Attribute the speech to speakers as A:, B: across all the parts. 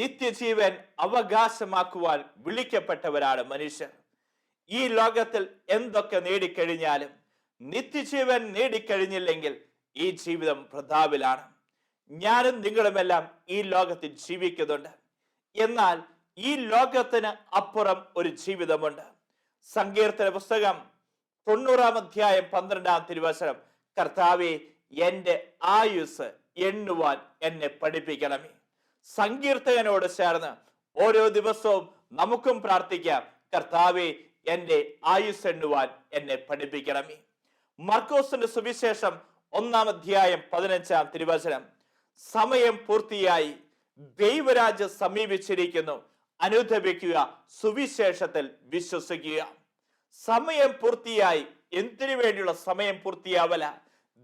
A: നിത്യജീവൻ അവകാശമാക്കുവാൻ വിളിക്കപ്പെട്ടവരാണ് മനുഷ്യർ. ഈ ലോകത്തിൽ എന്തൊക്കെ നേടിക്കഴിഞ്ഞാലും നിത്യജീവൻ നേടിക്കഴിഞ്ഞില്ലെങ്കിൽ ഈ ജീവിതം വൃഥാവിലാണ്. ഞാനും നിങ്ങളുമെല്ലാം ഈ ലോകത്തിൽ ജീവിക്കുന്നുണ്ട്. എന്നാൽ ഈ ലോകത്തിന് അപ്പുറം ഒരു ജീവിതമുണ്ട്. സങ്കീർത്തന പുസ്തകം 90-12 കർത്താവേ, എന്റെ ആയുസ് എണ്ണുവാൻ എന്നെ പഠിപ്പിക്കണമേ. സങ്കീർത്തകനോട് ചേർന്ന് ഓരോ ദിവസവും നമുക്കും പ്രാർത്ഥിക്കാം, കർത്താവേ, എന്റെ ആയുസ് എണ്ണുവാൻ എന്നെ പഠിപ്പിക്കണമേ. മർക്കോസിന്റെ സുവിശേഷം 1-15 സമയം പൂർത്തിയായി, ദൈവരാജ്യം സമീപിച്ചിരിക്കുന്നു, അനുദപിക്കുക, സുവിശേഷത്തിൽ വിശ്വസിക്കുക. സമയം പൂർത്തിയായി. എന്തിനു വേണ്ടിയുള്ള സമയം പൂർത്തിയാവല?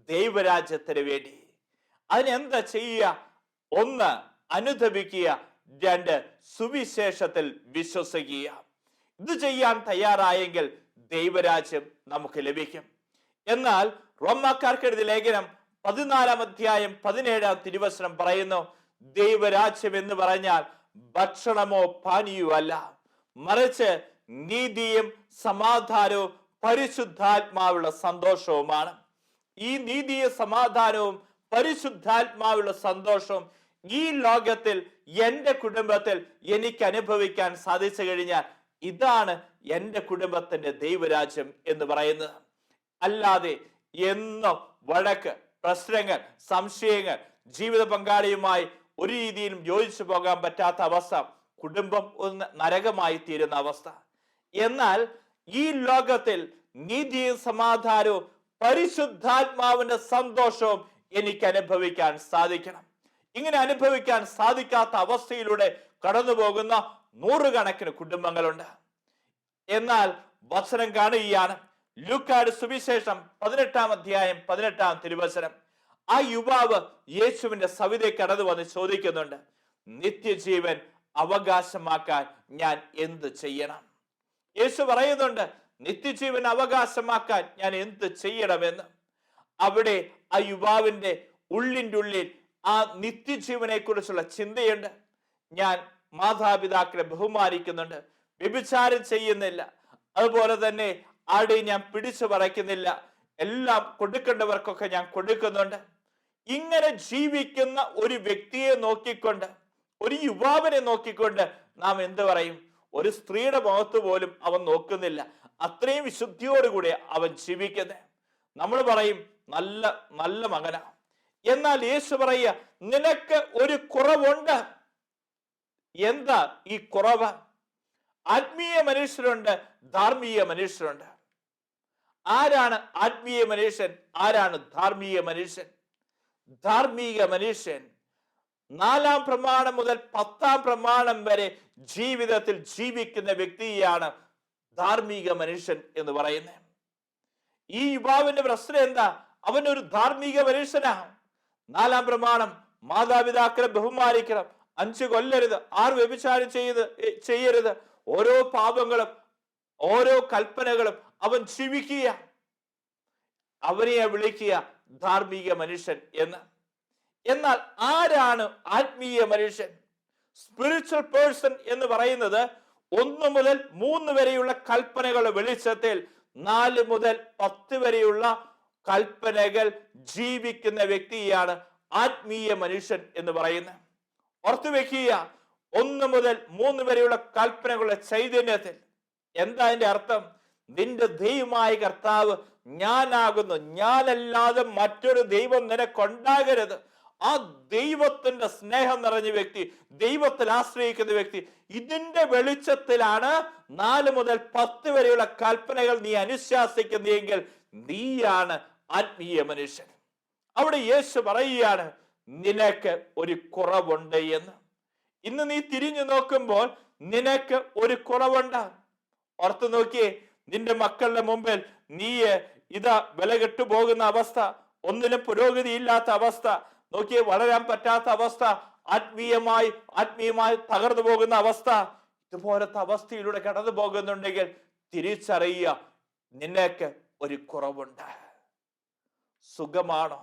A: ദൈവരാജ്യത്തിന് വേണ്ടി. അതിനെന്താ ചെയ്യുക? 1, അനുദപിക്കുക. 2, സുവിശേഷത്തിൽ വിശ്വസിക്കുക. ഇത് ചെയ്യാൻ തയ്യാറായെങ്കിൽ ദൈവരാജ്യം നമുക്ക് ലഭിക്കും. എന്നാൽ റോമാക്കാർക്ക് എഴുതിയ ലേഖനം 14-17 പറയുന്നു, ദൈവരാജ്യം എന്ന് പറഞ്ഞാൽ ഭക്ഷണമോ പാനീയമോ അല്ല, മറിച്ച് നീതിയും സമാധാനവും പരിശുദ്ധാത്മാവുള്ള സന്തോഷവുമാണ്. ഈ നീതിയും സമാധാനവും പരിശുദ്ധാത്മാവുള്ള സന്തോഷവും ഈ ലോകത്തിൽ എൻ്റെ കുടുംബത്തിൽ എനിക്ക് അനുഭവിക്കാൻ സാധിച്ചു കഴിഞ്ഞാൽ ഇതാണ് എൻ്റെ കുടുംബത്തിന്റെ ദൈവരാജ്യം എന്ന് പറയുന്നത്. അല്ലാതെ എന്നും വഴക്ക്, പ്രശ്നങ്ങൾ, സംശയങ്ങൾ, ജീവിത പങ്കാളിയുമായി ഒരു രീതിയിലും യോജിച്ചു പോകാൻ പറ്റാത്ത അവസ്ഥ, കുടുംബം ഒന്ന് നരകമായി തീരുന്ന അവസ്ഥ. എന്നാൽ ഈ ലോകത്തിൽ നീതിയും സമാധാനവും പരിശുദ്ധാത്മാവിന്റെ സന്തോഷവും എനിക്ക് അനുഭവിക്കാൻ സാധിക്കണം. ഇങ്ങനെ അനുഭവിക്കാൻ സാധിക്കാത്ത അവസ്ഥയിലൂടെ കടന്നു പോകുന്ന നൂറുകണക്കിന് കുടുംബങ്ങളുണ്ട്. എന്നാൽ വചനം കാണുകയാണ്, ലൂക്കായുടെ സുവിശേഷം 18-18 ആ യുവാവ് യേശുവിന്റെ സവിധേ കടന്നു വന്ന് ചോദിക്കുന്നുണ്ട്, നിത്യജീവൻ അവകാശമാക്കാൻ ഞാൻ എന്ത് ചെയ്യണം? യേശു പറയുന്നുണ്ട്, നിത്യജീവൻ അവകാശമാക്കാൻ ഞാൻ എന്ത് ചെയ്യണമെന്ന്. അവിടെ ആ യുവാവിന്റെ ഉള്ളിൻ്റെ ഉള്ളിൽ ആ നിത്യജീവനെ കുറിച്ചുള്ള ചിന്തയുണ്ട്. ഞാൻ മാതാപിതാക്കളെ ബഹുമാനിക്കുന്നുണ്ട്, വ്യഭിചാരം ചെയ്യുന്നില്ല, അതുപോലെ തന്നെ ആരെയും ഞാൻ പിടിച്ചു പറിക്കുന്നില്ല, എല്ലാം കൊടുക്കേണ്ടവർക്കൊക്കെ ഞാൻ കൊടുക്കുന്നുണ്ട്. ഇങ്ങനെ ജീവിക്കുന്ന ഒരു വ്യക്തിയെ നോക്കിക്കൊണ്ട്, ഒരു യുവാവിനെ നോക്കിക്കൊണ്ട് നാം എന്ത് പറയും? ഒരു സ്ത്രീയുടെ മുഖത്ത് പോലും അവൻ നോക്കുന്നില്ല, അത്രയും വിശുദ്ധിയോടുകൂടി അവൻ ജീവിക്കുന്നത്. നമ്മൾ പറയും നല്ല നല്ല മകനാ. എന്നാൽ യേശു പറയുക, നിനക്ക് ഒരു കുറവുണ്ട്. എന്താ ഈ കുറവ്? ആത്മീയ മനുഷ്യരുണ്ട്, ധാർമ്മിക മനുഷ്യരുണ്ട്. ആരാണ് ആത്മീയ മനുഷ്യൻ? ആരാണ് ധാർമ്മിക മനുഷ്യൻ? ധാർമ്മിക മനുഷ്യൻ 4-ാം പ്രമാണം മുതൽ 10-ാം പ്രമാണം വരെ ജീവിതത്തിൽ ജീവിക്കുന്ന വ്യക്തിയാണ് ധാർമ്മിക മനുഷ്യൻ എന്ന് പറയുന്നത്. ഈ യുവാവിന്റെ പ്രശ്നം എന്താ? അവൻ ഒരു ധാർമ്മിക മനുഷ്യനാണ്. 4-ാം പ്രമാണം, മാതാപിതാക്കളെ ബഹുമാനിക്കണം, 5 കൊല്ലരുത്, 6 വ്യഭിചാരം ചെയ്യരുത്, ഓരോ പാപങ്ങളും ഓരോ കൽപ്പനകളും അവൻ ജീവിക്കുക. അവനെ വിളിക്കുക ധാർമ്മിക മനുഷ്യൻ എന്ന്. എന്നാൽ ആരാണ് ആത്മീയ മനുഷ്യൻ? സ്പിരിച്വൽ പേഴ്സൺ എന്ന് പറയുന്നത് 1 മുതൽ 3 വരെയുള്ള കൽപ്പനകളുടെ വെളിച്ചത്തിൽ 4 മുതൽ 10 വരെയുള്ള കൽപ്പനകൾ ജീവിക്കുന്ന വ്യക്തിയാണ് ആത്മീയ മനുഷ്യൻ എന്ന് പറയുന്നത്. ഓർത്തു വെക്കുക, 1 മുതൽ 3 വരെയുള്ള കൽപ്പനകളുടെ ചൈതന്യത്തിൽ. എന്താ അതിന്റെ അർത്ഥം? നിന്റെ ദൈവമായ കർത്താവ് ഞാനാകുന്നു, ഞാനല്ലാതെ മറ്റൊരു ദൈവം നിനക്കുണ്ടാകരുത്. ആ ദൈവത്തിന്റെ സ്നേഹം നിറഞ്ഞ വ്യക്തി, ദൈവത്തിൽ ആശ്രയിക്കുന്ന വ്യക്തി, ഇതിന്റെ വെളിച്ചത്തിലാണ് 4 മുതൽ 10 വരെയുള്ള കൽപ്പനകൾ നീ അനുശാസിക്കുന്നതെങ്കിൽ നീയാണ് ആത്മീയ മനുഷ്യൻ. അവിടെ യേശു പറയുകയാണ്, നിനക്ക് ഒരു കുറവുണ്ട് എന്ന്. ഇന്ന് നീ തിരിഞ്ഞു നോക്കുമ്പോൾ നിനക്ക് ഒരു കുറവുണ്ട്. ഓർത്തു നോക്കിയേ, നിന്റെ മക്കളുടെ മുമ്പിൽ നീ ഇതാ വില കെട്ടു പോകുന്ന അവസ്ഥ, ഒന്നിനും പുരോഗതി ഇല്ലാത്ത അവസ്ഥ, നോക്കിയേ വളരാൻ പറ്റാത്ത അവസ്ഥ, ആത്മീയമായി തകർന്നു പോകുന്ന അവസ്ഥ. ഇതുപോലത്തെ അവസ്ഥയിലൂടെ കടന്നു പോകുന്നുണ്ടെങ്കിൽ തിരിച്ചറിയുക, നിനക്ക് ഒരു കുറവുണ്ട്. സുഖമാണോ?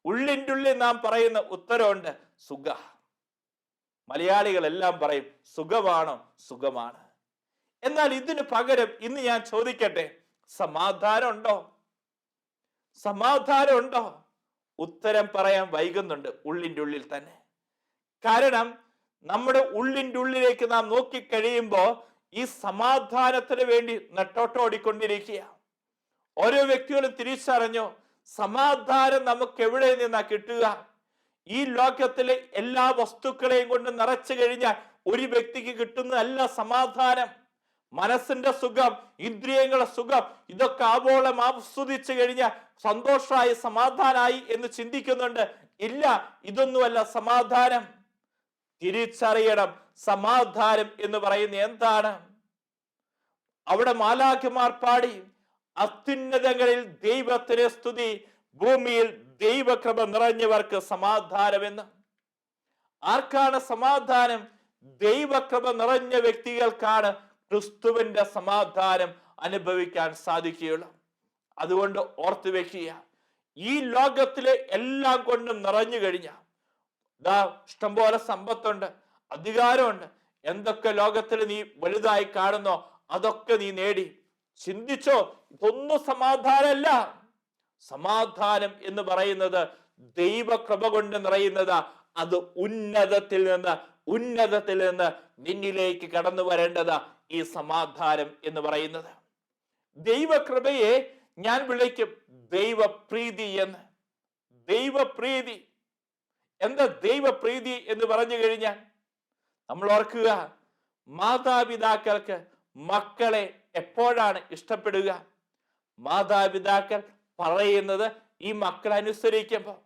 A: ഉള്ളിൻ്റെ ഉള്ളിൽ നാം പറയുന്ന ഉത്തരവുണ്ട്, സുഖ. മലയാളികളെല്ലാം പറയും സുഖമാണോ? സുഖമാണ്. എന്നാൽ ഇതിന് പകരം ഇന്ന് ഞാൻ ചോദിക്കട്ടെ, സമാധാനം ഉണ്ടോ? സമാധാനം ഉണ്ടോ? ഉത്തരം പറയാൻ വൈകുന്നുണ്ട് ഉള്ളിൻ്റെ ഉള്ളിൽ തന്നെ. കാരണം നമ്മുടെ ഉള്ളിൻ്റെ ഉള്ളിലേക്ക് നാം നോക്കിക്കഴിയുമ്പോൾ ഈ സമാധാനത്തിന് വേണ്ടി നെട്ടോട്ടോടിക്കൊണ്ടിരിക്കുക. ഓരോ വ്യക്തികളും തിരിച്ചറിഞ്ഞു, സമാധാനം നമുക്ക് എവിടെ നിന്നാ കിട്ടുക? ഈ ലോകത്തിലെ എല്ലാ വസ്തുക്കളെയും കൊണ്ട് നിറച്ചു കഴിഞ്ഞാൽ ഒരു വ്യക്തിക്ക് കിട്ടുന്നതല്ല സമാധാനം. മനസ്സിന്റെ സുഖം, ഇന്ദ്രിയങ്ങളുടെ സുഖം, ഇതൊക്കെ ആവോളം ആസ്വദിച്ചു കഴിഞ്ഞാൽ സന്തോഷമായി സമാധാനായി എന്ന് ചിന്തിക്കുന്നുണ്ട്. ഇല്ല, ഇതൊന്നുമല്ല സമാധാനം. തിരിച്ചറിയണം, സമാധാനം എന്ന് പറയുന്നത് എന്താണ്? അവിടെ മാലാഖമാർ പാടി, അത്യുന്നതങ്ങളിൽ ദൈവത്തിന് സ്തുതി, ഭൂമിയിൽ ദൈവകൃപ നിറഞ്ഞവർക്ക് സമാധാനമെന്ന്. ആർക്കാണ് സമാധാനം? ദൈവകൃപ നിറഞ്ഞ വ്യക്തികൾക്കാണ് ക്രിസ്തുവിന്റെ സമാധാനം അനുഭവിക്കാൻ സാധിക്കുകയുള്ളൂ. അതുകൊണ്ട് ഓർത്തു വെക്കുക, ഈ ലോകത്തിലെ എല്ലാം കൊണ്ടും നിറഞ്ഞു കഴിഞ്ഞ ഇഷ്ടംപോലെ സമ്പത്തുണ്ട്, അധികാരമുണ്ട്, എന്തൊക്കെ ലോകത്തിൽ നീ വലുതായി കാണുന്നോ അതൊക്കെ നീ നേടി. ചിന്തിച്ചോ, ഇതൊന്നും സമാധാനമല്ല. സമാധാനം എന്ന് പറയുന്നത് ദൈവകൃപ കൊണ്ട് നിറയുന്നതാ. അത് ഉന്നതത്തിൽ നിന്ന് നിന്നിലേക്ക് കടന്നു വരേണ്ടതാ ഈ സമാധാനം എന്ന് പറയുന്നത്. ദൈവകൃപയെ ഞാൻ വിളിക്കും ദൈവപ്രീതി എന്ന്. ദൈവപ്രീതി എന്താ? ദൈവപ്രീതി എന്ന് പറഞ്ഞു കഴിഞ്ഞാൽ നമ്മൾ ഓർക്കുക, മാതാപിതാക്കൾക്ക് മക്കളെ എപ്പോഴാണ് ഇഷ്ടപ്പെടുക? മാതാപിതാക്കൾ പറയുന്നത് ഈ മക്കൾ അനുസരിക്കുമ്പോൾ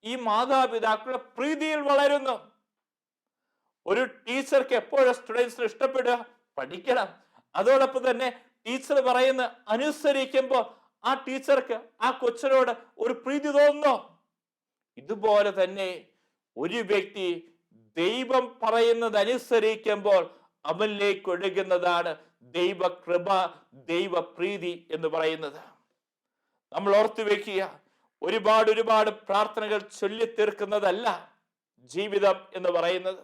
A: ഈ മാതാപിതാക്കളുടെ പ്രീതിയിൽ വളരുന്നു. ഒരു ടീച്ചർക്ക് എപ്പോഴും സ്റ്റുഡൻസിന് ഇഷ്ടപ്പെടുക? പഠിക്കണം. അതോടൊപ്പം തന്നെ ടീച്ചർ പറയുന്ന അനുസരിക്കുമ്പോൾ ആ ടീച്ചർക്ക് ആ കൊച്ചിനോട് ഒരു പ്രീതി തോന്നുന്നു. ഇതുപോലെ തന്നെ ഒരു വ്യക്തി ദൈവം പറയുന്നത് അനുസരിക്കുമ്പോൾ അവനിലേക്ക് ഒഴുകുന്നതാണ് ദൈവകൃപ, ദൈവപ്രീതി എന്ന് പറയുന്നത്. നമ്മൾ ഓർത്തു വെക്കുക, ഒരുപാട് പ്രാർത്ഥനകൾ ചൊല്ലി തീർക്കുന്നതല്ല ജീവിതം എന്ന് പറയുന്നത്.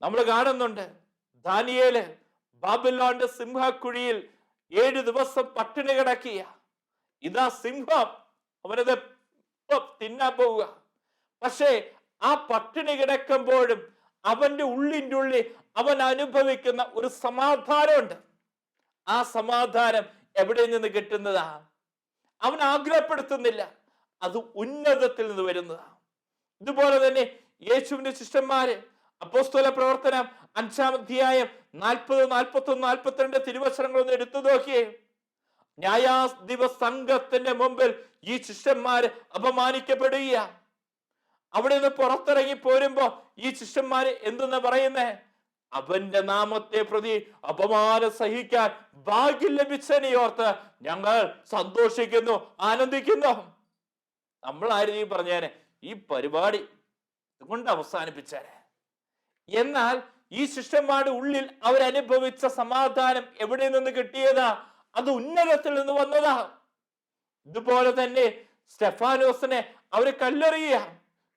A: നമ്മൾ കാണുന്നുണ്ട്, ദാനിയേല് ബാബിലോണിന്റെ സിംഹക്കുഴിയിൽ 7 ദിവസം പട്ടിണി കിടക്കിയ. ഇതാ സിംഹം അവനത് തിന്നാൻ പോവുക. പക്ഷേ ആ പട്ടിണി കിടക്കുമ്പോഴും അവന്റെ ഉള്ളിൻ്റെ ഉള്ളിൽ അവൻ അനുഭവിക്കുന്ന ഒരു സമാധാനമുണ്ട്. ആ സമാധാനം എവിടെ നിന്ന് കിട്ടുന്നതാ? അവൻ ആഗ്രഹപ്പെടുത്തുന്നില്ല, അത് ഉന്നതത്തിൽ നിന്ന് വരുന്നതാണ്. ഇതുപോലെ തന്നെ യേശുവിന്റെ ശിഷ്യന്മാര് അപ്പോസ്തല പ്രവർത്തനം 5-ാം അധ്യായം 40, 41, 42 തിരുവചനങ്ങളൊന്ന് എടുത്തു നോക്കിയേ. ന്യായാധിപ സംഘത്തിന്റെ മുമ്പിൽ ഈ ശിഷ്യന്മാര് അപമാനിക്കപ്പെടുക. അവിടെ നിന്ന് പുറത്തിറങ്ങി പോരുമ്പോ ഈ ശിഷ്യന്മാര് എന്തെന്ന് പറയുന്നേ? അവന്റെ നാമത്തെ പ്രതി അപമാനം സഹിക്കാൻ ഭാഗ്യം ലഭിച്ചതിനെ ഓർത്ത് ഞങ്ങൾ സന്തോഷിക്കുന്നു, ആനന്ദിക്കുന്നു. നമ്മൾ ആരും പറഞ്ഞേനെ ഈ പരിപാടി കൊണ്ട് അവസാനിപ്പിച്ചേനെ. എന്നാൽ ഈ ശിഷ്യന്മാരുടെ ഉള്ളിൽ അവരനുഭവിച്ച സമാധാനം എവിടെ നിന്ന് കിട്ടിയതാ? അത് ഉന്നതത്തിൽ നിന്ന് വന്നതാ. ഇതുപോലെ തന്നെ സ്റ്റെഫാനോസിനെ അവര്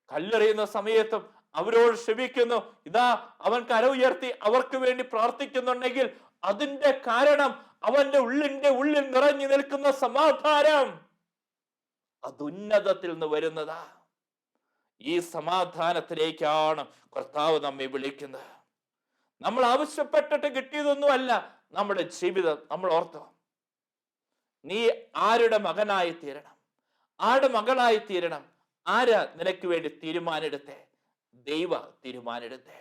A: കല്ലെറിയുന്ന സമയത്തും അവരോട് ക്ഷമിക്കുന്നു. ഇതാ അവൻ കര ഉയർത്തി അവർക്ക് വേണ്ടി പ്രാർത്ഥിക്കുന്നുണ്ടെങ്കിൽ അതിന്റെ കാരണം അവന്റെ ഉള്ളിൽ നിറഞ്ഞു നിൽക്കുന്ന സമാധാനം അത് ഉന്നതത്തിൽ നിന്ന് വരുന്നതാ. ഈ സമാധാനത്തിലേക്കാണ് കർത്താവ് നമ്മെ വിളിക്കുന്നത്. നമ്മൾ ആവശ്യപ്പെട്ടിട്ട് കിട്ടിയതൊന്നുമല്ല നമ്മുടെ ജീവിതം. നമ്മൾ ഓർത്തോ, നീ ആരുടെ മകനായി തീരണം, ആരുടെ മകളായി തീരണം? ആരാ നിനക്ക് വേണ്ടി തീരുമാനെടുത്തേ? ദൈവ തീരുമാനെടുത്തേ.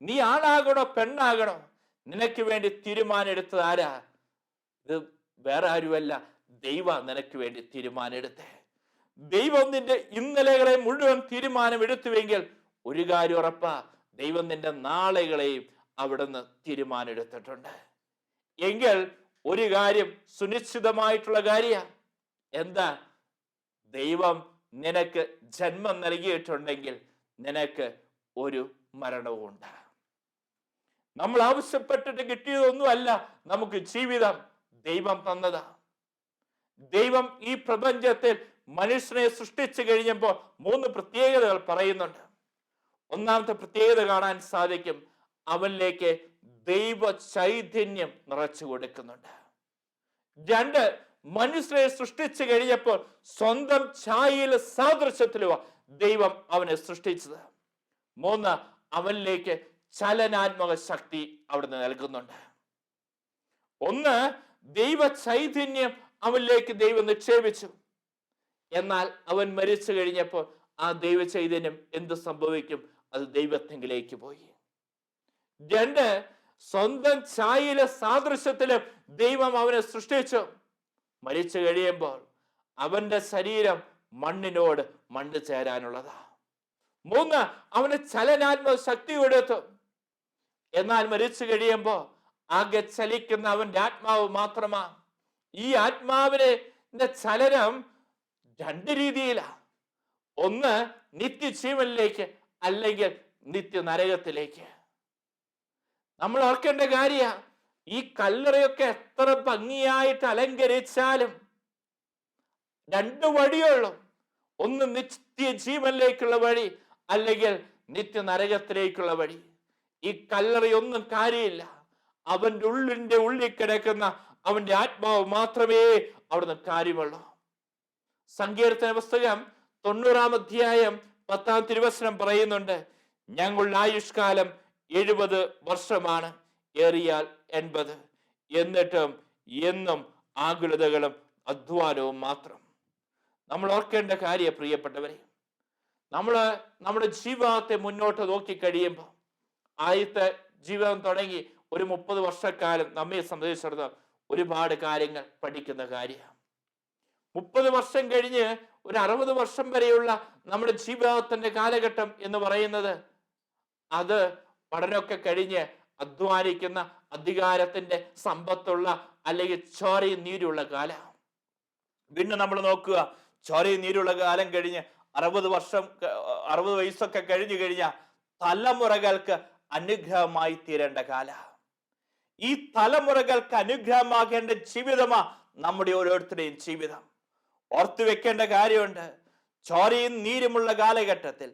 A: നീ ആണാകണോ പെണ്ണാകണോ? നിനക്ക് വേണ്ടി തീരുമാനെടുത്തത് ആരാ? ഇത് വേറെ ആരുമല്ല, ദൈവ നിനക്ക് വേണ്ടി തീരുമാനെടുത്തേ. ദൈവം നിന്റെ ഇന്നലകളെ മുഴുവൻ തീരുമാനമെടുത്തുവെങ്കിൽ ഒരു കാര്യം ഉറപ്പാ, ദൈവം നിന്റെ നാളെകളെയും അവിടുന്ന് തീരുമാനമെടുത്തിട്ടുണ്ട്. എങ്കിൽ ഒരു കാര്യം സുനിശ്ചിതമായിട്ടുള്ള കാര്യ എന്താ? ദൈവം നിനക്ക് ജന്മം നൽകിയിട്ടുണ്ടെങ്കിൽ നിനക്ക് ഒരു മരണവും ഉണ്ട്. നമ്മൾ ആവശ്യപ്പെട്ടിട്ട് കിട്ടിയതൊന്നുമല്ല നമുക്ക് ജീവിതം, ദൈവം തന്നതാ. ദൈവം ഈ പ്രപഞ്ചത്തിൽ മനുഷ്യനെ സൃഷ്ടിച്ചു കഴിഞ്ഞപ്പോൾ 3 പ്രത്യേകതകൾ പറയുന്നുണ്ട്. ഒന്നാമത്തെ പ്രത്യേകത കാണാൻ സാധിക്കും, അവനിലേക്ക് ദൈവ ചൈതന്യം നിറച്ചു കൊടുക്കുന്നുണ്ട്. രണ്ട്, മനുഷ്യരെ സൃഷ്ടിച്ചു കഴിഞ്ഞപ്പോൾ സ്വന്തം ഛായയിലും സാദൃശ്യത്തിലുമാ ദൈവം അവനെ സൃഷ്ടിച്ചത്. മൂന്ന്, അവനിലേക്ക് ചലനാത്മക ശക്തി അവിടുന്ന് നൽകുന്നുണ്ട്. ഒന്ന്, ദൈവ ചൈതന്യം അവനിലേക്ക് ദൈവം നിക്ഷേപിച്ചു. എന്നാൽ അവൻ മരിച്ചു കഴിഞ്ഞപ്പോൾ ആ ദൈവ ചൈതന്യം എന്ത് സംഭവിക്കും? അത് ദൈവത്തെങ്കിലേക്ക് പോയി. രണ്ട്, സ്വന്തം ഛായയിലെ സാദൃശ്യത്തിലും ദൈവം അവനെ സൃഷ്ടിച്ചു. മരിച്ചു കഴിയുമ്പോൾ അവന്റെ ശരീരം മണ്ണിനോട് മണ്ണ് ചേരാനുള്ളതാ. മൂന്ന്, അവന് ചലനാത്മക ശക്തി കൊടുത്തു. എന്നാൽ മരിച്ചു കഴിയുമ്പോൾ ആകെ ചലിക്കുന്ന അവന്റെ ആത്മാവ് മാത്രമാ. ഈ ആത്മാവിന്റെ ചലനം രണ്ട് രീതിയിലാണ്. ഒന്ന്, നിത്യജീവനിലേക്ക്, അല്ലെങ്കിൽ നിത്യ നരകത്തിലേക്ക്. നമ്മൾ ഓർക്കേണ്ട കാര്യ, ഈ കല്ലറയൊക്കെ എത്ര ഭംഗിയായിട്ട് അലങ്കരിച്ചാലും രണ്ട് വഴിയുള്ളൂ. ഒന്ന് നിത്യജീവനിലേക്കുള്ള വഴി, അല്ലെങ്കിൽ നിത്യ നരകത്തിലേക്കുള്ള വഴി. ഈ കല്ലറയൊന്നും കാര്യമില്ല. അവന്റെ ഉള്ളിൽ കിടക്കുന്ന അവന്റെ ആത്മാവ് മാത്രമേ അവിടുന്ന് കാര്യമുള്ളൂ. സങ്കീർത്തന പുസ്തകം 90-ാം അധ്യായം 10-ാം തിരുവചനം പറയുന്നുണ്ട്, ഞങ്ങളുടെ ആയുഷ്കാലം 70 വർഷമാണ്, ഏറിയാൽ 80, എന്നിട്ടും എന്നും ആകുലതകളും അധ്വാനവും മാത്രം. നമ്മൾ ഓർക്കേണ്ട കാര്യം, പ്രിയപ്പെട്ടവരെ, നമ്മുടെ ജീവിതത്തെ മുന്നോട്ട് നോക്കി കഴിയുമ്പോൾ, ആദ്യത്തെ ജീവിതം തുടങ്ങി ഒരു 30 വർഷക്കാലം നമ്മെ സംബന്ധിച്ചിടത്തോളം ഒരുപാട് കാര്യങ്ങൾ പഠിക്കുന്ന കാര്യമാണ്. 30 വർഷം കഴിഞ്ഞ് ഒരു 60 വർഷം വരെയുള്ള നമ്മുടെ ജീവിതത്തിന്റെ കാലഘട്ടം എന്ന് പറയുന്നത്, അത് പഠനമൊക്കെ കഴിഞ്ഞ് അധ്വാനിക്കുന്ന, അധികാരത്തിന്റെ സമ്പത്തുള്ള, അല്ലെങ്കിൽ ചോരയും നീരുള്ള കാലം. പിന്നെ നമ്മൾ നോക്കുക, ചോരയും നീരുള്ള കാലം കഴിഞ്ഞ് 60 വയസ്സൊക്കെ കഴിഞ്ഞു കഴിഞ്ഞാൽ തലമുറകൾക്ക് അനുഗ്രഹമായി തീരേണ്ട കാല. ഈ തലമുറകൾക്ക് അനുഗ്രഹമാകേണ്ട ജീവിതമാ നമ്മുടെ ഓരോരുത്തരുടെയും ജീവിതം. ഓർത്തു വെക്കേണ്ട കാര്യമുണ്ട്, ചോരയും നീരുമുള്ള കാലഘട്ടത്തിൽ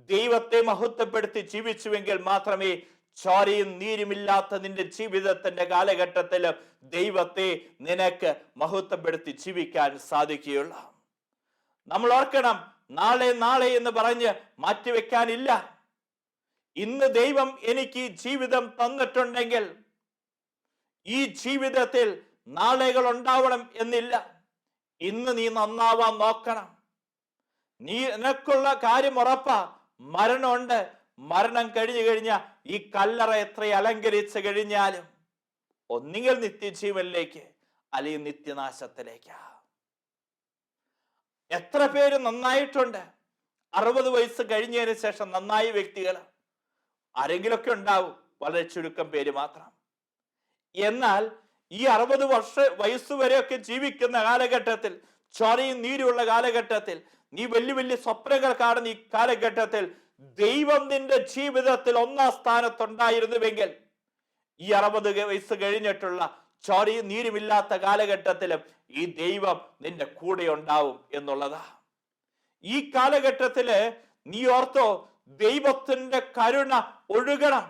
A: ദൈവത്തെ മഹത്വപ്പെടുത്തി ജീവിച്ചുവെങ്കിൽ മാത്രമേ ചോരയും നീരുമില്ലാത്ത നിന്റെ ജീവിതത്തിന്റെ കാലഘട്ടത്തിൽ ദൈവത്തെ നിനക്ക് മഹത്വപ്പെടുത്തി ജീവിക്കാൻ സാധിക്കുകയുള്ളൂ. നമ്മൾ ഓർക്കണം, നാളെ നാളെ എന്ന് പറഞ്ഞ് മാറ്റിവെക്കാനില്ല. ഇന്ന് ദൈവം എനിക്ക് ജീവിതം തന്നിട്ടുണ്ടെങ്കിൽ ഈ ജീവിതത്തിൽ നാളെകൾ ഉണ്ടാവണം എന്നില്ല. ഇന്ന് നീ നന്നാവാൻ നോക്കണം. നിനക്കുള്ള കാര്യം ഉറപ്പാ, മരണമുണ്ട്. മരണം കഴിഞ്ഞു കഴിഞ്ഞാൽ ഈ കല്ലറ എത്ര അലങ്കരിച്ചു കഴിഞ്ഞാലും ഒന്നുകിൽ നിത്യജീവനിലേക്ക്, അല്ലെങ്കിൽ നിത്യനാശത്തിലേക്കാ. എത്ര പേര് നന്നായിട്ടുണ്ട്? 60 വയസ്സ് കഴിഞ്ഞതിന് ശേഷം നന്നായ വ്യക്തികൾ ആരെങ്കിലൊക്കെ ഉണ്ടാവും, വളരെ ചുരുക്കം പേര് മാത്രം. എന്നാൽ ഈ 60 വയസ്സ് വരെയൊക്കെ ജീവിക്കുന്ന കാലഘട്ടത്തിൽ, ചോരയും നീരുള്ള കാലഘട്ടത്തിൽ, നീ വലിയ വലിയ സ്വപ്നങ്ങൾ കാണുന്ന ഈ കാലഘട്ടത്തിൽ ദൈവം നിന്റെ ജീവിതത്തിൽ 1-ാം സ്ഥാനത്തുണ്ടായിരുന്നുവെങ്കിൽ, ഈ 60 വയസ്സ് കഴിഞ്ഞിട്ടുള്ള ചോരയും നീരുമില്ലാത്ത കാലഘട്ടത്തിലും ഈ ദൈവം നിന്റെ കൂടെ ഉണ്ടാവും എന്നുള്ളതാ. ഈ കാലഘട്ടത്തില് നീ ഓർത്തോ, ദൈവത്തിന്റെ കരുണ ഒഴുകണം.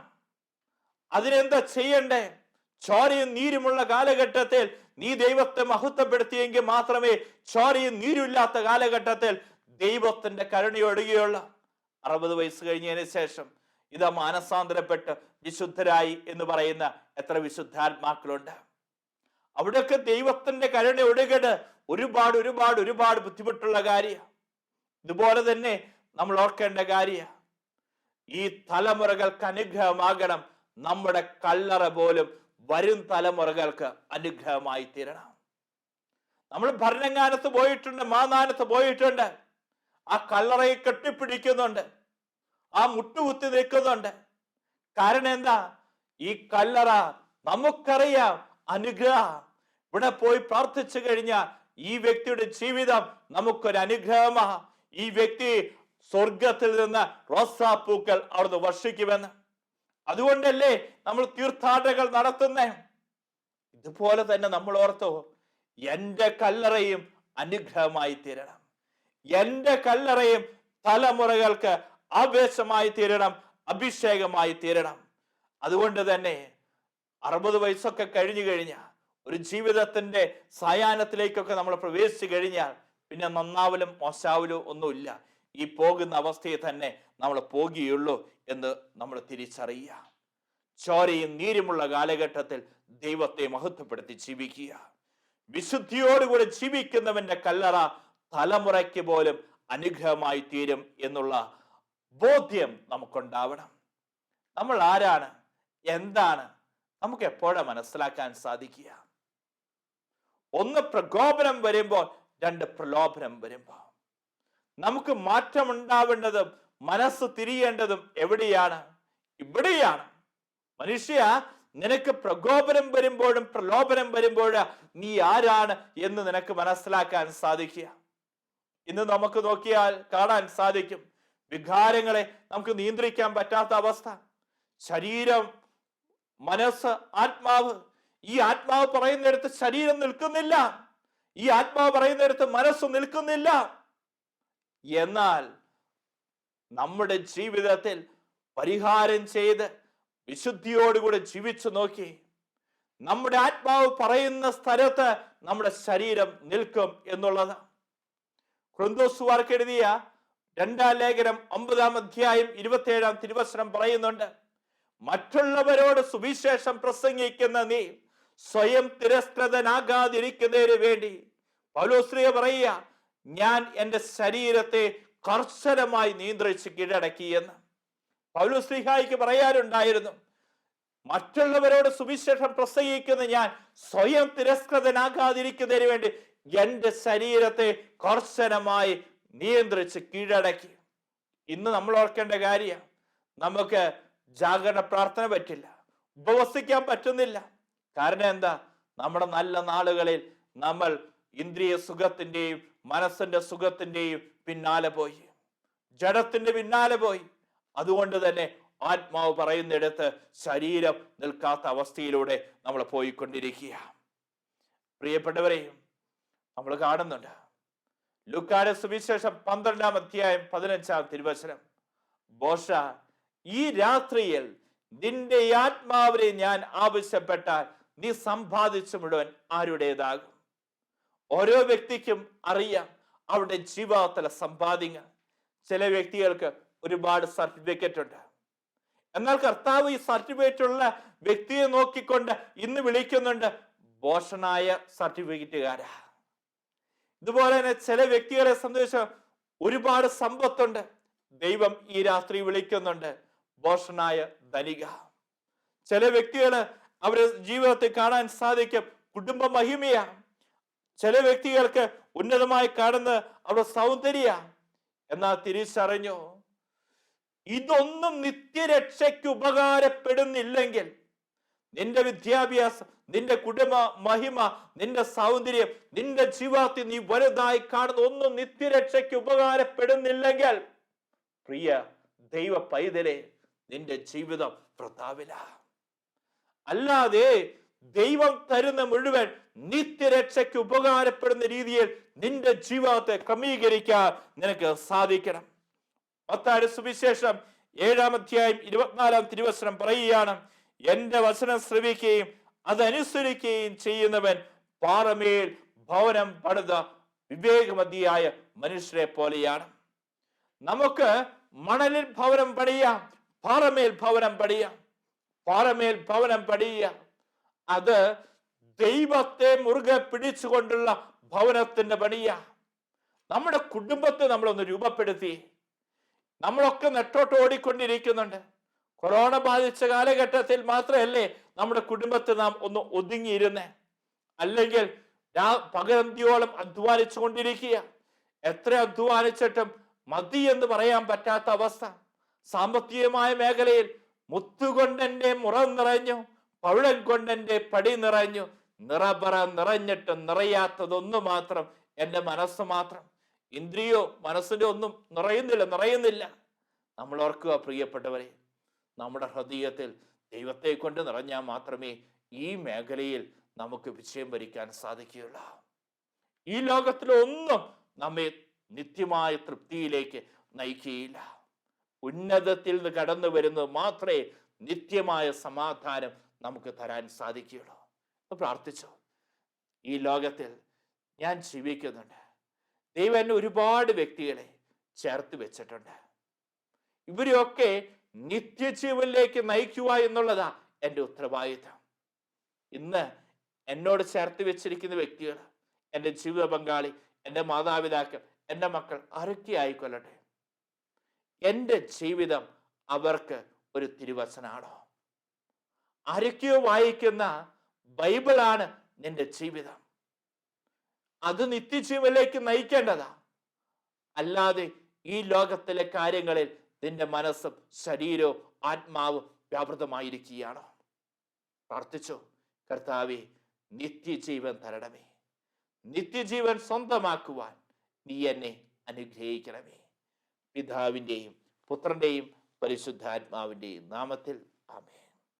A: അതിനെന്താ ചെയ്യണ്ടേ? ചോരയും നീരുമുള്ള കാലഘട്ടത്തിൽ നീ ദൈവത്തെ മഹത്വപ്പെടുത്തിയെങ്കിൽ മാത്രമേ ചോരയും നീരുമില്ലാത്ത കാലഘട്ടത്തിൽ ദൈവത്തിന്റെ കരുണയൊഴുകുകയുള്ളൂ. 60 വയസ്സ് കഴിഞ്ഞതിന് ശേഷം ഇതാ മാനസാന്തരപ്പെട്ട് വിശുദ്ധരായി എന്ന് പറയുന്ന എത്ര വിശുദ്ധാത്മാക്കളുണ്ട്. അവിടെയൊക്കെ ദൈവത്തിന്റെ കരുണ ഒഴുകട് ഒരുപാട് ഒരുപാട് ഒരുപാട് ബുദ്ധിമുട്ടുള്ള കാര്യ. ഇതുപോലെ തന്നെ നമ്മൾ ഓർക്കേണ്ട കാര്യ, ഈ തലമുറകൾക്ക് അനുഗ്രഹമാകണം. നമ്മുടെ കല്ലറ പോലും വരും തലമുറകൾക്ക് അനുഗ്രഹമായി തീരണം. നമ്മൾ ഭരണങ്ങാനത്ത് പോയിട്ടുണ്ട്, മാനാനത്ത് പോയിട്ടുണ്ട്. ആ കല്ലറയെ കെട്ടിപ്പിടിക്കുന്നുണ്ട്, ആ മുട്ടുകുത്തി നിൽക്കുന്നുണ്ട്. കാരണം എന്താ? ഈ കല്ലറ നമുക്കറിയാം അനുഗ്രഹ. ഇവിടെ പോയി പ്രാർത്ഥിച്ചു കഴിഞ്ഞാൽ ഈ വ്യക്തിയുടെ ജീവിതം നമുക്കൊരു അനുഗ്രഹമാ. ഈ വ്യക്തി സ്വർഗത്തിൽ നിന്ന് റോസാപ്പൂക്കൾ അവിടുന്ന് വർഷിക്കുമെന്ന്. അതുകൊണ്ടല്ലേ നമ്മൾ തീർത്ഥാടനങ്ങൾ നടത്തുന്നേ. ഇതുപോലെ തന്നെ നമ്മൾ ഓർത്തോ, എന്റെ കല്ലറയും അനുഗ്രഹമായി തീരണം. എന്റെ കല്ലറയും തലമുറകൾക്ക് ആവേശമായി തീരണം, അഭിഷേകമായി തീരണം. അതുകൊണ്ട് തന്നെ 60 വയസ്സൊക്കെ കഴിഞ്ഞു കഴിഞ്ഞാൽ, ഒരു ജീവിതത്തിന്റെ സായാഹ്നത്തിലേക്കൊക്കെ നമ്മൾ പ്രവേശിച്ചു കഴിഞ്ഞാൽ പിന്നെ നന്നാവലും മോശാവലും ഒന്നുമില്ല. ഈ പോകുന്ന അവസ്ഥയെ തന്നെ നമ്മൾ പോകുകയുള്ളൂ എന്ന് നമ്മൾ തിരിച്ചറിയുക. ചോരയും നീരുമുള്ള കാലഘട്ടത്തിൽ ദൈവത്തെ മഹത്വപ്പെടുത്തി ജീവിക്കുക. വിശുദ്ധിയോടുകൂടി ജീവിക്കുന്നവന്റെ കല്ലറ തലമുറയ്ക്ക് പോലും അനുഗ്രഹമായി തീരും എന്നുള്ള ബോധ്യം നമുക്കുണ്ടാവണം. നമ്മൾ ആരാണ്, എന്താണ്, നമുക്ക് എപ്പോഴാണ് മനസ്സിലാക്കാൻ സാധിക്കുക? ഒന്ന് പ്രകോപനം വരുമ്പോൾ, 2 പ്രലോഭനം വരുമ്പോൾ. നമുക്ക് മാറ്റം ഉണ്ടാവേണ്ടതും മനസ്സ് തിരിയേണ്ടതും എവിടെയാണ്? ഇവിടെയാണ്. മനുഷ്യ, നിനക്ക് പ്രകോപനം വരുമ്പോഴും പ്രലോഭനം വരുമ്പോഴും നീ ആരാണ് എന്ന് നിനക്ക് മനസ്സിലാക്കാൻ സാധിക്കുക. ഇന്ന് നമുക്ക് നോക്കിയാൽ കാണാൻ സാധിക്കും, വികാരങ്ങളെ നമുക്ക് നിയന്ത്രിക്കാൻ പറ്റാത്ത അവസ്ഥ. ശരീരം, മനസ്സ്, ആത്മാവ്. ഈ ആത്മാവ് പറയുന്നിടത്ത് ശരീരം നിൽക്കുന്നില്ല, ഈ ആത്മാവ് പറയുന്നിടത്ത് മനസ്സ് നിൽക്കുന്നില്ല. എന്നാൽ നമ്മുടെ ജീവിതത്തിൽ പരിഹാരം ചെയ്ത് വിശുദ്ധിയോടുകൂടി ജീവിച്ചു നോക്കി, നമ്മുടെ ആത്മാവ് പറയുന്ന സ്ഥലത്ത് നമ്മുടെ ശരീരം നിൽക്കും എന്നുള്ളത് കൊരിന്ത്യർക്ക് എഴുതിയ 2-ാം ലേഖനം 9-ാം അധ്യായം 27-ാം തിരുവചനം പറയുന്നുണ്ട്. മറ്റുള്ളവരോട് സുവിശേഷം പ്രസംഗിക്കുന്ന നീ സ്വയം തിരസ്കൃതനാകാതിരിക്കുന്നതിന് വേണ്ടി പൗലോസ് പറയുക, ഞാൻ എൻ്റെ ശരീരത്തെ കർശനമായി നിയന്ത്രിച്ച് കീഴടക്കി എന്ന്. പൗലോസ് പറയാറുണ്ടായിരുന്നു, മറ്റുള്ളവരോട് സുവിശേഷം പ്രസംഗിക്കുന്ന ഞാൻ സ്വയം തിരസ്കൃതനാകാതിരിക്കുന്നതിന് വേണ്ടി എൻ്റെ ശരീരത്തെ കർശനമായി നിയന്ത്രിച്ച് കീഴടക്കി. ഇന്ന് നമ്മൾ ഓർക്കേണ്ട കാര്യം, നമുക്ക് ജാഗരണ പ്രാർത്ഥന പറ്റില്ല, ഉപവസിക്കാൻ പറ്റുന്നില്ല. കാരണം എന്താ? നമ്മുടെ നല്ല നാളുകളിൽ നമ്മൾ ഇന്ദ്രിയ സുഖത്തിന്റെയും മനസ്സിന്റെ സുഖത്തിന്റെയും പിന്നാലെ പോയി, ജഡത്തിന്റെ പിന്നാലെ പോയി. അതുകൊണ്ട് തന്നെ ആത്മാവ് പറയുന്നിടത്ത് ശരീരം നിൽക്കാത്ത അവസ്ഥയിലൂടെ നമ്മൾ പോയിക്കൊണ്ടിരിക്കുക. പ്രിയപ്പെട്ടവരെയും നമ്മൾ കാണുന്നുണ്ട്, ലൂക്കായുടെ സുവിശേഷം 12-ാം അധ്യായം 15-ാം തിരുവചനം, ബോഷ, ഈ രാത്രിയിൽ നിന്റെ ആത്മാവിനെ ഞാൻ ആവശ്യപ്പെട്ടാൽ നീ സമ്പാദിച്ചു മുഴുവൻ ആരുടേതാകും? ഓരോ വ്യക്തിക്കും അറിയാം അവരുടെ ജീവിതത്തിലെ സമ്പാദ്യങ്ങൾ. ചില വ്യക്തികൾക്ക് ഒരുപാട് സർട്ടിഫിക്കറ്റ് ഉണ്ട്. എന്നാൽ കർത്താവ് ഈ സർട്ടിഫിക്കറ്റ് ഉള്ള വ്യക്തിയെ നോക്കിക്കൊണ്ട് ഇന്ന് വിളിക്കുന്നുണ്ട്, ബോഷനായ സർട്ടിഫിക്കറ്റുകാരാ. ഇതുപോലെ തന്നെ ചില വ്യക്തികളെ സംബന്ധിച്ച് ഒരുപാട് സമ്പത്തുണ്ട്. ദൈവം ഈ രാത്രി വിളിക്കുന്നുണ്ട്, ബോഷനായ ധനിക. ചില വ്യക്തികള് അവരുടെ ജീവിതത്തിൽ കാണാൻ സാധിക്കും കുടുംബ മഹിമയാണ്. ചില വ്യക്തികൾക്ക് ഉന്നതമായി കാണുന്നത് അവരുടെ സൗന്ദര്യ. എന്നാൽ തിരിച്ചറിഞ്ഞു, ഇതൊന്നും നിത്യരക്ഷയ്ക്ക് ഉപകാരപ്പെടുന്നില്ലെങ്കിൽ നിന്റെ വിദ്യാഭ്യാസം, നിന്റെ കുടുംബ മഹിമ, നിന്റെ സൗന്ദര്യം, നിന്റെ ജീവിതത്തിൽ നീ വലുതായി കാണുന്ന ഒന്നും നിത്യരക്ഷയ്ക്ക് ഉപകാരപ്പെടുന്നില്ലെങ്കിൽ പ്രിയ ദൈവ പൈതലെ, നിന്റെ ജീവിതം വൃഥാവില. അല്ലാതെ ദൈവം തരുന്ന മുഴുവൻ നിത്യരക്ഷയ്ക്ക് ഉപകാരപ്പെടുന്ന രീതിയിൽ നിന്റെ ജീവിതത്തെ ക്രമീകരിക്കാൻ നിനക്ക് സാധിക്കണം. മത്തായിയുടെ സുവിശേഷം 7-ാം അധ്യായം 24-ാം തിരുവചനം പറയുകയാണ്, എന്റെ വചനം ശ്രവിക്കുകയും അതനുസരിക്കുകയും ചെയ്യുന്നവൻ പാറമേൽ ഭവനം പണിത വിവേകമതിയായ മനുഷ്യരെ പോലെയാണ്. നമുക്ക് മണലിൽ ഭവനം പണിയാം, പാറമേൽ ഭവനം പണിയാം. പാറമേൽ ഭവനം പണിയുക, അത് ദൈവത്തെ മുറുകെ പിടിച്ചുകൊണ്ടുള്ള ഭവനത്തിന്റെ പണിയ. നമ്മുടെ കുടുംബത്തെ നമ്മളൊന്ന് രൂപപ്പെടുത്തി. നമ്മളൊക്കെ നെട്ടോട്ട് ഓടിക്കൊണ്ടിരിക്കുന്നുണ്ട്. കൊറോണ ബാധിച്ച കാലഘട്ടത്തിൽ മാത്രമല്ലേ നമ്മുടെ കുടുംബത്തെ നാം ഒന്ന് ഒതുങ്ങിയിരുന്നേ. അല്ലെങ്കിൽ പകലന്തിയോളം അധ്വാനിച്ചു കൊണ്ടിരിക്കുക. എത്ര അധ്വാനിച്ചിട്ടും മതി എന്ന് പറയാൻ പറ്റാത്ത അവസ്ഥ. സാമ്പത്തികമായ മേഖലയിൽ മുത്തുകൊണ്ടെന്റെ മുറം നിറഞ്ഞു, പവിഴം കൊണ്ടെന്റെ പടി നിറഞ്ഞു, നിറപറ നിറഞ്ഞിട്ട് നിറയാത്തതൊന്നു മാത്രം എൻ്റെ മനസ്സ് മാത്രം. ഇന്ദ്രിയോ മനസ്സിന്റെ ഒന്നും നിറയുന്നില്ല. നമ്മൾ ഓർക്കുക പ്രിയപ്പെട്ടവരെ, നമ്മുടെ ഹൃദയത്തിൽ ദൈവത്തെ കൊണ്ട് നിറഞ്ഞാൽ മാത്രമേ ഈ മേഖലയിൽ നമുക്ക് വിജയം വരിക്കാൻ സാധിക്കുകയുള്ളൂ. ഈ ലോകത്തിലൊന്നും നമ്മെ നിത്യമായ തൃപ്തിയിലേക്ക് നയിക്കുകയില്ല. ഉന്നതത്തിൽ നിന്ന് കടന്നു വരുന്നത് മാത്രമേ നിത്യമായ സമാധാനം നമുക്ക് തരാൻ സാധിക്കുകയുള്ളൂ. പ്രാർത്ഥിച്ചോ. ഈ ലോകത്തിൽ ഞാൻ ജീവിക്കുന്നുണ്ട്. ദൈവം എന്നെ ഒരുപാട് വ്യക്തികളെ ചേർത്ത് വെച്ചിട്ടുണ്ട്. ഇവരെയൊക്കെ നിത്യജീവനിലേക്ക് നയിക്കുക എന്നുള്ളതാ എൻ്റെ ഉത്തരവാദിത്തം. ഇന്ന് എന്നോട് ചേർത്ത് വെച്ചിരിക്കുന്ന വ്യക്തികൾ, എൻ്റെ ജീവിത പങ്കാളി, എൻ്റെ മാതാപിതാക്കൾ, എൻ്റെ മക്കൾ ആരൊക്കെ ആയിക്കൊള്ളട്ടെ, എൻ്റെ ജീവിതം അവർക്ക് ഒരു തിരുവചനാണോ? ആരൊക്കെയോ വായിക്കുന്ന ബൈബിളാണ് നിന്റെ ജീവിതം. അത് നിത്യജീവനിലേക്ക് നയിക്കേണ്ടതാ. അല്ലാതെ ഈ ലോകത്തിലെ കാര്യങ്ങളിൽ നിന്റെ മനസ്സും ശരീരവും ആത്മാവും വ്യാപൃതമായിരിക്കുകയാണോ? പ്രാർത്ഥിച്ചോ. കർത്താവേ, നിത്യജീവൻ തരണമേ. നിത്യജീവൻ സ്വന്തമാക്കുവാൻ നീ എന്നെ അനുഗ്രഹിക്കണമേ. പിതാവിൻ്റെയും പുത്രൻ്റെയും പരിശുദ്ധാത്മാവിൻ്റെയും നാമത്തിൽ ആമേൻ.